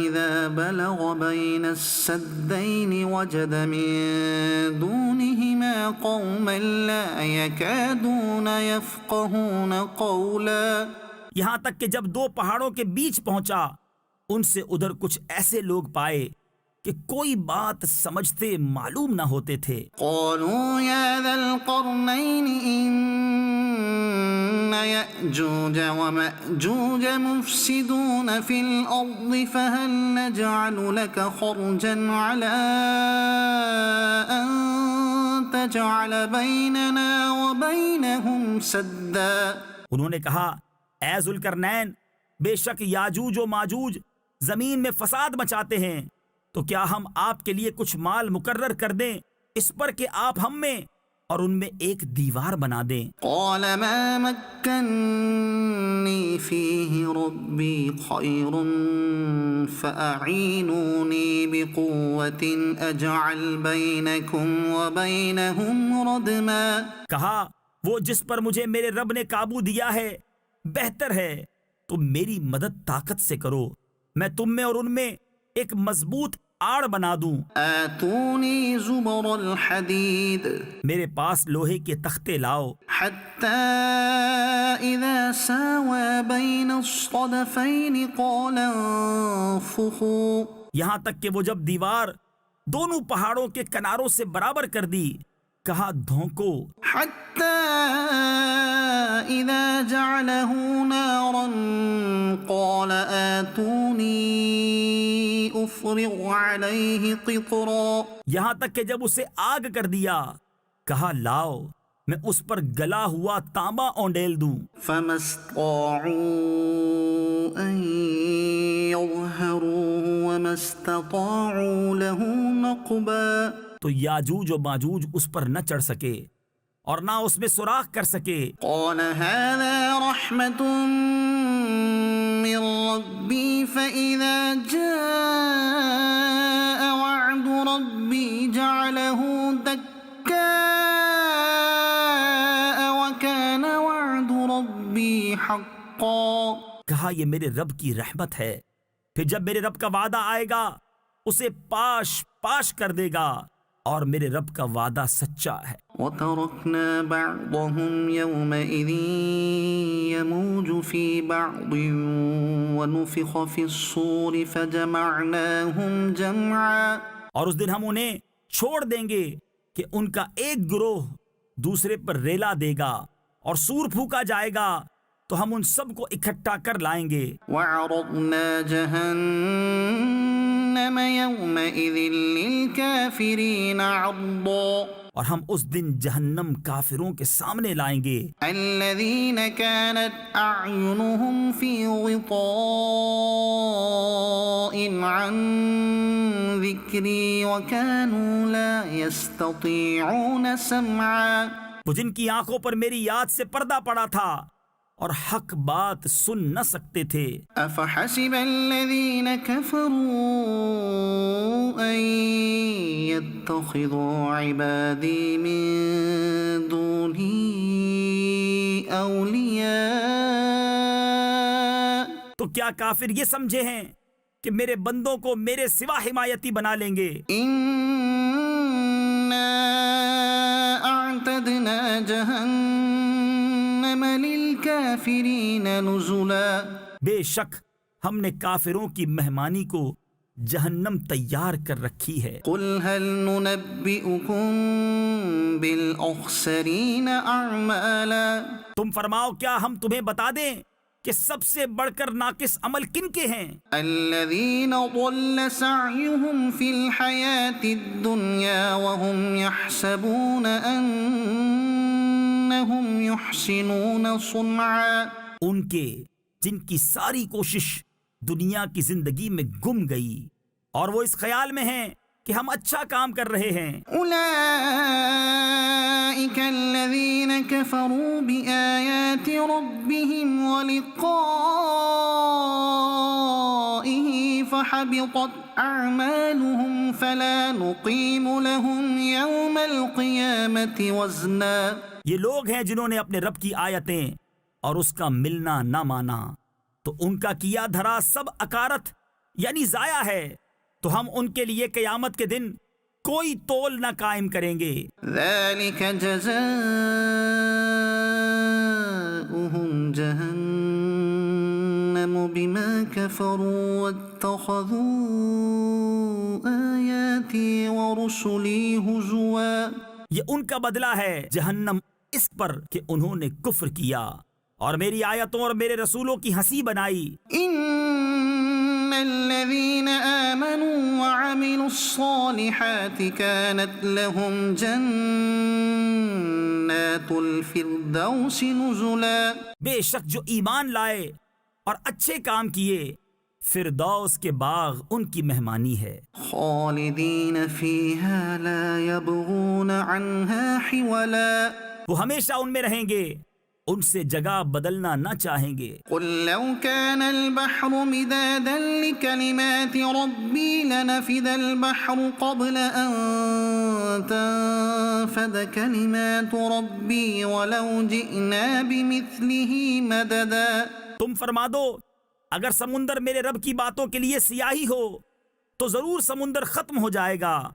Speaker 1: إذا بلغ بين السدين وجد من دونهما قوما لا يكادون يفقهون قولا.
Speaker 3: یہاں تک کہ جب دو پہاڑوں کے بیچ پہنچا ان سے ادھر کچھ ایسے لوگ پائے کہ کوئی بات سمجھتے معلوم نہ ہوتے تھے.
Speaker 1: قالوا يا ذا القرنين إن يأجوج ومأجوج مفسدون في الأرض فهل نجعل لك خرجا على أن تجعل بيننا وبينهم سدا.
Speaker 3: انہوں نے کہا اے ذوالقرنین بے شک یاجوج و ماجوج زمین میں فساد مچاتے ہیں تو کیا ہم آپ کے لیے کچھ مال مقرر کر دیں اس پر کہ آپ ہم میں اور ان میں ایک دیوار بنا دیں.
Speaker 1: قال ما مكنني فيه ربي خير فأعينوني بقوة أجعل بينكم وبينهم ردما.
Speaker 3: کہا وہ جس پر مجھے میرے رب نے قابو دیا ہے بہتر ہے، تم میری مدد طاقت سے کرو، میں تم میں اور ان میں ایک مضبوط آڑ بنا دوں.
Speaker 1: آتوني زبر الحديد
Speaker 3: میرے پاس لوہے کے تختے لاؤ
Speaker 1: حتى إذا ساوى بين الصدفين قال انفخوا.
Speaker 3: یہاں تک کہ وہ جب دیوار دونوں پہاڑوں کے کناروں سے برابر کر دی کہا دھونکو.
Speaker 1: حتى إذا جعله نارا قال آتوني أفرغ عليه قطرا.
Speaker 3: یہاں تک کہ جب اسے آگ کر دیا کہا لاؤ میں اس پر گلا ہوا تانبا اونڈیل دوں.
Speaker 1: فما استطاعوا أن يظهروه وما استطاعوا له نقبا.
Speaker 3: تو یاجوج و ماجوج اس پر نہ چڑھ سکے اور نہ اس میں سوراخ کر سکے.
Speaker 1: قال هذا رحمة من ربي فإذا جاء وعد ربي جعله دكاء وكان وعد ربي حقا.
Speaker 3: کہا یہ میرے رب کی رحمت ہے، پھر جب میرے رب کا وعدہ آئے گا اسے پاش پاش کر دے گا اور میرے رب کا وعدہ سچا ہے.
Speaker 1: وتركنا بعضهم يومئذ يموج في بعض ونفخ في الصور فجمعناهم جمعا.
Speaker 3: اور اس دن ہم انہیں چھوڑ دیں گے کہ ان کا ایک گروہ دوسرے پر ریلا دے گا اور سور پھونکا جائے گا تو ہم ان سب کو اکٹھا کر لائیں گے.
Speaker 1: وعرضنا جهنم يومئذ للكافرين عرضا.
Speaker 3: اور ہم اس دن جہنم کافروں کے سامنے لائیں گے.
Speaker 1: الذين كانت أعينهم في غطاء عن ذكري وكانوا لا يستطيعون سمعا.
Speaker 3: وہ جن کی آنکھوں پر میری یاد سے پردہ پڑا تھا اور حق بات سن نہ سکتے تھے.
Speaker 1: أفحسب الذين كفروا أن يتخذوا عبادي من دوني أولياء.
Speaker 3: تو کیا کافر یہ سمجھے ہیں کہ میرے بندوں کو میرے سوا حمایتی بنا لیں گے؟
Speaker 1: إنا أعتدنا جهنم للكافرين نزلا.
Speaker 3: بے شک ہم نے کافروں کی مہمانی کو جہنم تیار کر رکھی ہے.
Speaker 1: قل هل ننبئكم بالأخسرين أعمالا.
Speaker 3: تم فرماؤ کیا ہم تمہیں بتا دیں کہ سب سے بڑھ کر ناقص عمل کن کے ہیں؟
Speaker 1: الذين ضل سعيهم في الحياة الدنيا وهم يحسبون أنهم يحسنون صنعا،
Speaker 3: ان کے جن کی ساری کوشش دنیا کی زندگی میں گم گئی اور وہ اس خیال میں ہیں کہ ہم اچھا کام کر رہے ہیں۔
Speaker 1: أولئك الذين كفروا بآيات ربهم ولقائه فحبطت أعمالهم فلا نقيم لهم يوم القيامة وزنا۔
Speaker 3: یہ لوگ ہیں جنہوں نے اپنے رب کی آیتیں اور اس کا ملنا نہ مانا، تو ان کا کیا دھرا سب اکارت یعنی ضائع ہے، تو ہم ان کے لیے قیامت کے دن کوئی تول نہ قائم کریں گے۔
Speaker 1: ذلك جزاؤهم جهنم بما كفروا واتخذوا آياتي ورسلي هزوا۔
Speaker 3: یہ ان کا بدلہ ہے جہنم اس پر کہ انہوں نے کفر کیا اور میری آیتوں اور میرے رسولوں کی ہنسی بنائی۔
Speaker 1: إن الذين آمنوا وعملوا الصالحات كانت لهم جنات الفردوس نزلا۔
Speaker 3: بے شک جو ایمان لائے اور اچھے کام کیے، فردوس کے باغ ان کی مہمانی ہے۔
Speaker 1: خالدين فيها لا يبغون عنها حولا۔
Speaker 3: وہ ہمیشہ ان میں رہیں گے، ان سے جگہ بدلنا نہ چاہیں گے۔
Speaker 1: قل لو كان البحر مدادا لكلمات ربي لنفد البحر قبل أن تنفد كلمات ربي ولو جئنا بمثله مددا۔
Speaker 3: تم فرما دو اگر سمندر میرے رب کی باتوں کے لیے سیاہی ہو تو ضرور سمندر ختم ہو جائے گا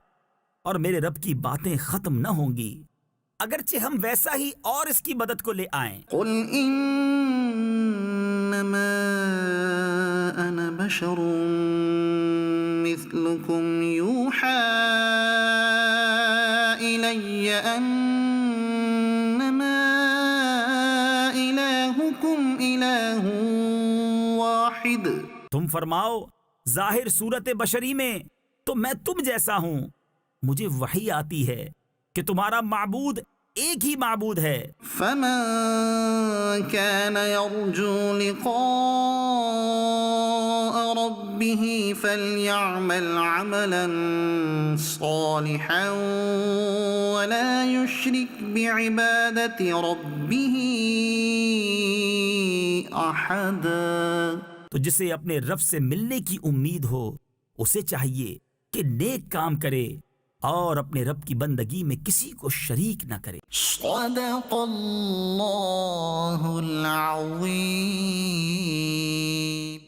Speaker 3: اور میرے رب کی باتیں ختم نہ ہوں گی، اگرچہ ہم ویسا ہی اور اس کی مدد کو لے آئیں۔
Speaker 1: قل انما انا بشر مثلكم يوحى الي انما الهكم اله واحد۔
Speaker 3: تم فرماؤ ظاہر صورت بشری میں تو میں تم جیسا ہوں، مجھے وحی آتی ہے کہ تمہارا معبود ایک ہی معبود ہے۔
Speaker 1: فمن كان يرجو لقاء ربه فليعمل عملا صالحا ولا يشرك بعبادة ربه أحدا۔
Speaker 3: تو جسے اپنے رب سے ملنے کی امید ہو اسے چاہیے کہ نیک کام کرے اور اپنے رب کی بندگی میں کسی کو شریک نہ کرے۔
Speaker 1: صدق اللہ العظیم۔